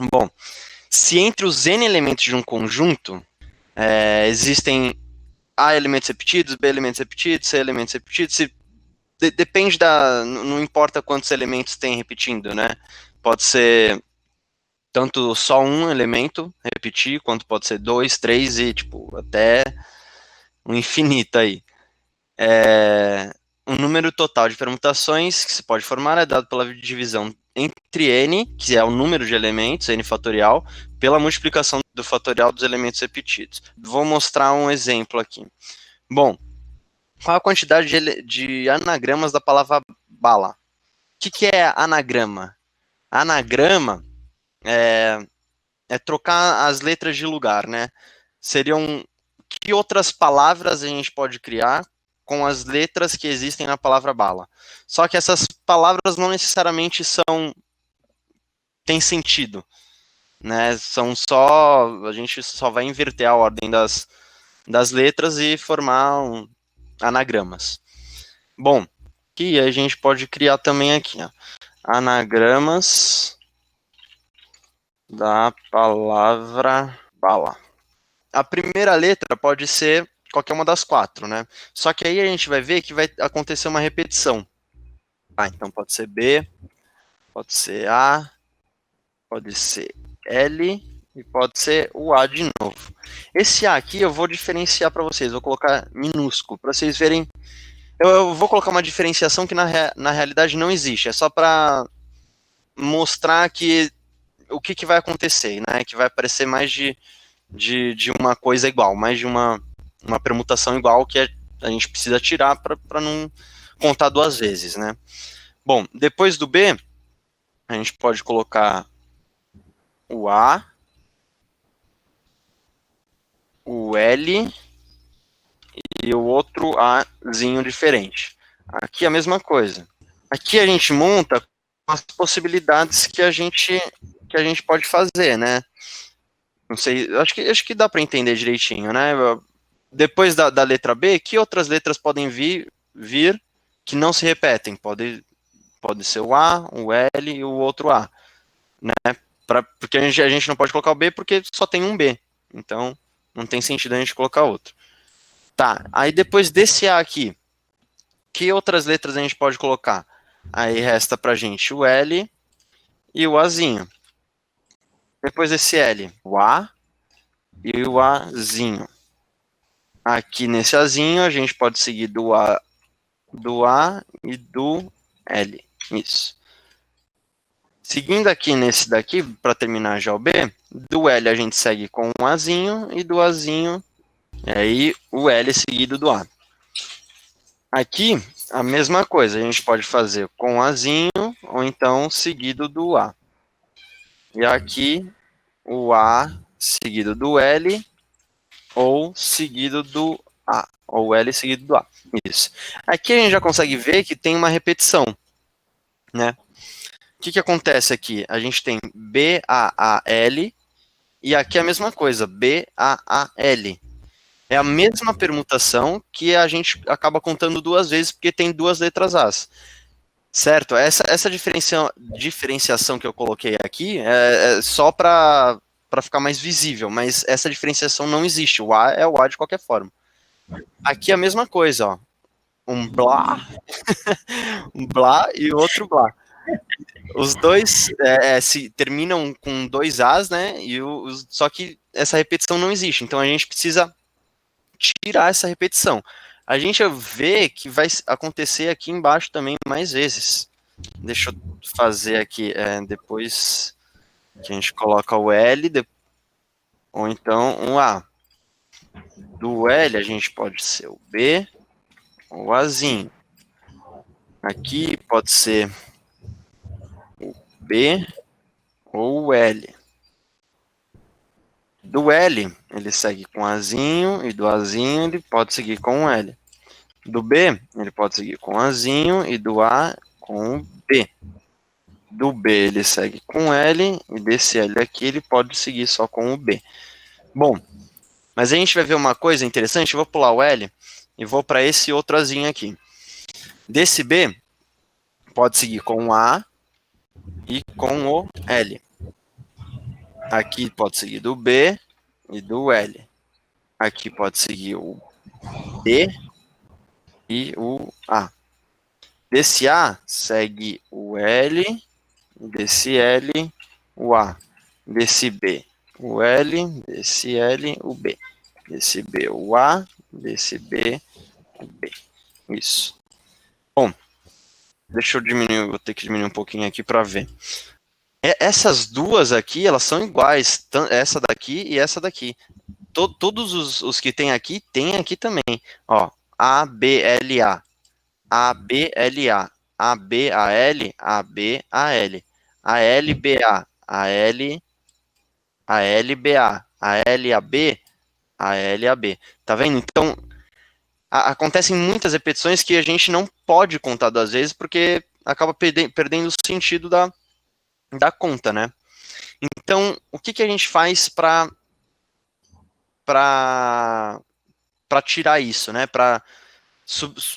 Bom, se entre os N elementos de um conjunto existem A elementos repetidos, B elementos repetidos, C elementos repetidos, depende não importa quantos elementos tem repetindo, né? Pode ser tanto só um elemento repetir, quanto pode ser dois, três e, tipo, até um infinito aí. O número total de permutações que se pode formar é dado pela divisão entre n, que é o número de elementos, n fatorial, pela multiplicação do fatorial dos elementos repetidos. Vou mostrar um exemplo aqui. Bom, qual a quantidade de anagramas da palavra bala? O que é anagrama? Anagrama é trocar as letras de lugar, né? Seriam que outras palavras a gente pode criar com as letras que existem na palavra bala? Só que essas palavras não necessariamente têm sentido, né? São só, a gente só vai inverter a ordem das letras e formar anagramas. Bom, que a gente pode criar também aqui, ó, anagramas da palavra bala. A primeira letra pode ser qualquer uma das quatro, né? Só que aí a gente vai ver que vai acontecer uma repetição. Então pode ser B, pode ser A, pode ser L e pode ser o A de novo. Esse A aqui eu vou diferenciar para vocês, vou colocar minúsculo, para vocês verem. Eu vou colocar uma diferenciação que na realidade não existe, é só para mostrar que o que vai acontecer, né? Que vai aparecer mais de uma coisa igual, mais de uma permutação igual que a gente precisa tirar para não contar duas vezes, né? Bom, depois do B, a gente pode colocar o A, o L e o outro Azinho diferente. Aqui é a mesma coisa. Aqui a gente monta as possibilidades que a gente pode fazer, né? Não sei, acho que dá para entender direitinho, né? Depois da letra B, que outras letras podem vir que não se repetem? Pode ser o A, o L e o outro A, né? Porque a gente não pode colocar o B porque só tem um B. Então, não tem sentido a gente colocar outro. Tá, aí depois desse A aqui, que outras letras a gente pode colocar? Aí resta pra gente o L e o Azinho. Depois desse L, o A e o Azinho. Aqui nesse Azinho, a gente pode seguir do A e do L. Isso. Seguindo aqui nesse daqui, para terminar já o B, do L a gente segue com o Azinho e do Azinho, e aí o L seguido do A. Aqui, a mesma coisa, a gente pode fazer com o Azinho ou então seguido do A. E aqui, o A seguido do L ou seguido do A, ou L seguido do A. Isso. Aqui a gente já consegue ver que tem uma repetição, né? O que acontece aqui? A gente tem B-A-A-L e aqui é a mesma coisa, B-A-A-L. É a mesma permutação que a gente acaba contando duas vezes porque tem duas letras As. Certo? Essa diferenciação que eu coloquei aqui é só para ficar mais visível, mas essa diferenciação não existe. O A é o A de qualquer forma. Aqui é a mesma coisa, ó. Um blá, um blá e outro blá. Os dois se terminam com dois As, né? Só que essa repetição não existe. Então a gente precisa tirar essa repetição. A gente vê que vai acontecer aqui embaixo também mais vezes. Deixa eu fazer aqui depois que a gente coloca o L, ou então um A. Do L a gente pode ser o B ou o Azinho. Aqui pode ser o B ou o L. Do L, ele segue com Azinho, e do Azinho ele pode seguir com o L. Do B, ele pode seguir com Azinho, e do A com o B. Do B ele segue com L, e desse L aqui ele pode seguir só com o B. Bom, mas a gente vai ver uma coisa interessante, eu vou pular o L e vou para esse outro Azinho aqui. Desse B, pode seguir com o A e com o L. Aqui pode seguir do B e do L. Aqui pode seguir o D e o A. Desse A segue o L, desse L, o A. Desse B, o L, desse L, o B. Desse B, o A, desse B, o B. Isso. Bom, deixa eu diminuir, vou ter que diminuir um pouquinho aqui para ver. Essas duas aqui, elas são iguais, essa daqui e essa daqui. Todos os que tem aqui também. Ó, A, B, L, A. A, B, L, A. A, B, A, L, A, B, A, L. A, L, B, A. A, L, A, L, B, A. A, L, A, B. A, L, A, B. Tá vendo? Então, acontecem muitas repetições que a gente não pode contar duas vezes porque acaba perdendo o sentido da conta, né? Então, o que a gente faz para tirar isso, né? Para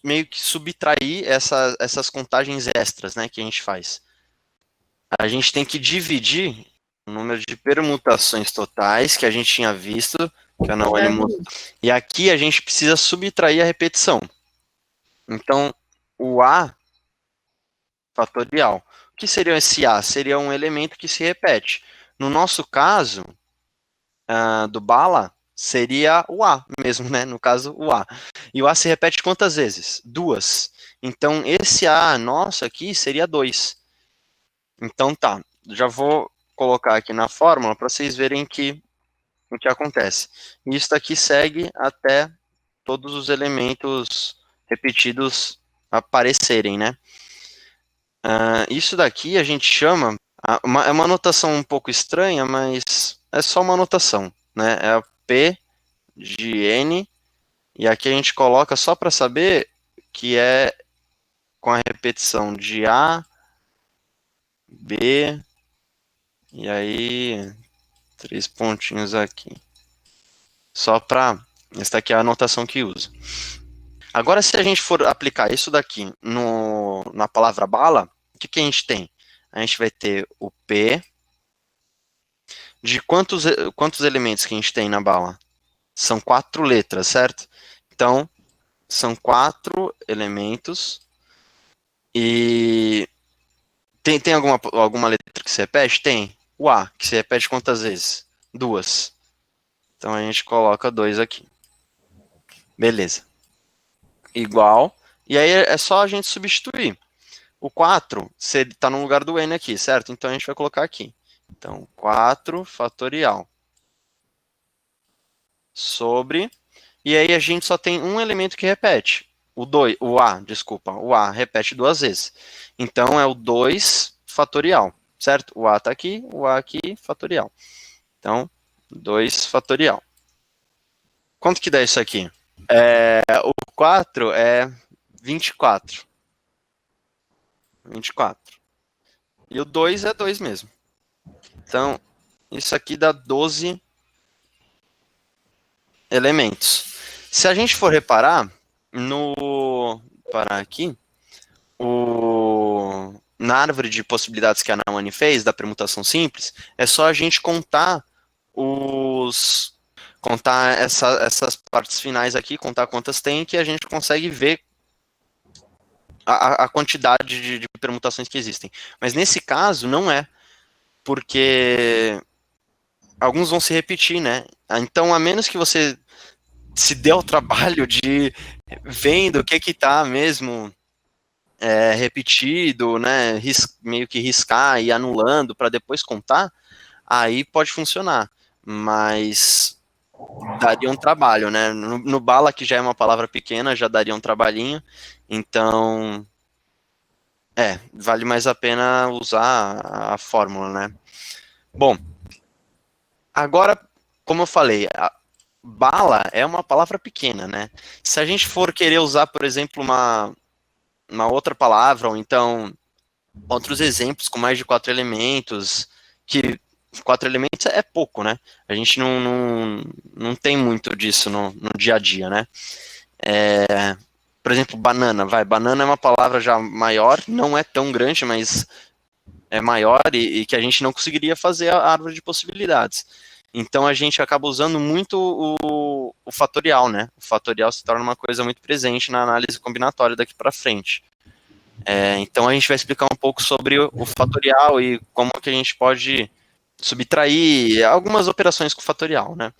meio que subtrair essas contagens extras, né? Que a gente faz. A gente tem que dividir o número de permutações totais que a gente tinha visto, que a Naomi mostrou. E aqui a gente precisa subtrair a repetição. Então, o A fatorial. O que seria esse A? Seria um elemento que se repete. No nosso caso, do bala, seria o A mesmo, né? No caso, o A. E o A se repete quantas vezes? Duas. Então, esse A nosso aqui seria 2. Então, tá. Já vou colocar aqui na fórmula para vocês verem o que acontece. Isso daqui segue até todos os elementos repetidos aparecerem, né? Isso daqui a gente chama, é uma notação um pouco estranha, mas é só uma notação, né? É a P de N, e aqui a gente coloca só para saber que é com a repetição de A, B, e aí 3 pontinhos aqui. Só para, essa aqui é a anotação que usa. Agora, se a gente for aplicar isso daqui na palavra bala, o que a gente tem? A gente vai ter o P de quantos elementos que a gente tem na bala? São 4 letras, certo? Então, são 4 elementos. E tem alguma letra que se repete? Tem. O A, que se repete quantas vezes? 2. Então a gente coloca 2 aqui. Beleza. Igual. E aí é só a gente substituir. O 4 está no lugar do N aqui, certo? Então a gente vai colocar aqui. Então, 4 fatorial. Sobre. E aí a gente só tem um elemento que repete. O A, desculpa. O A repete 2 vezes. Então é o 2 fatorial, certo? O A está aqui, o A aqui, fatorial. Então, 2 fatorial. Quanto que dá isso aqui? O 4 é 24. 24. E o 2 é 2 mesmo. Então, isso aqui dá 12 elementos. Se a gente for reparar, parar aqui, na árvore de possibilidades que a Naomi fez, da permutação simples, é só a gente contar essas partes finais aqui, contar quantas tem, que a gente consegue ver a quantidade de permutações que existem. Mas nesse caso, não é, porque alguns vão se repetir, né? Então, a menos que você se dê ao trabalho de vendo o que tá mesmo repetido, né, meio que riscar e anulando para depois contar, aí pode funcionar, mas daria um trabalho, né? No bala, que já é uma palavra pequena, já daria um trabalhinho, então vale mais a pena usar a fórmula, né? Bom, agora, como eu falei, bala é uma palavra pequena, né? Se a gente for querer usar, por exemplo, uma outra palavra, ou então outros exemplos com mais de 4 elementos, que 4 elementos é pouco, né? A gente não tem muito disso no dia a dia, né? Por exemplo, banana, banana é uma palavra já maior, não é tão grande, mas maior e que a gente não conseguiria fazer a árvore de possibilidades. Então a gente acaba usando muito o fatorial, né? O fatorial se torna uma coisa muito presente na análise combinatória daqui para frente. Então a gente vai explicar um pouco sobre o fatorial e como que a gente pode subtrair algumas operações com fatorial, né?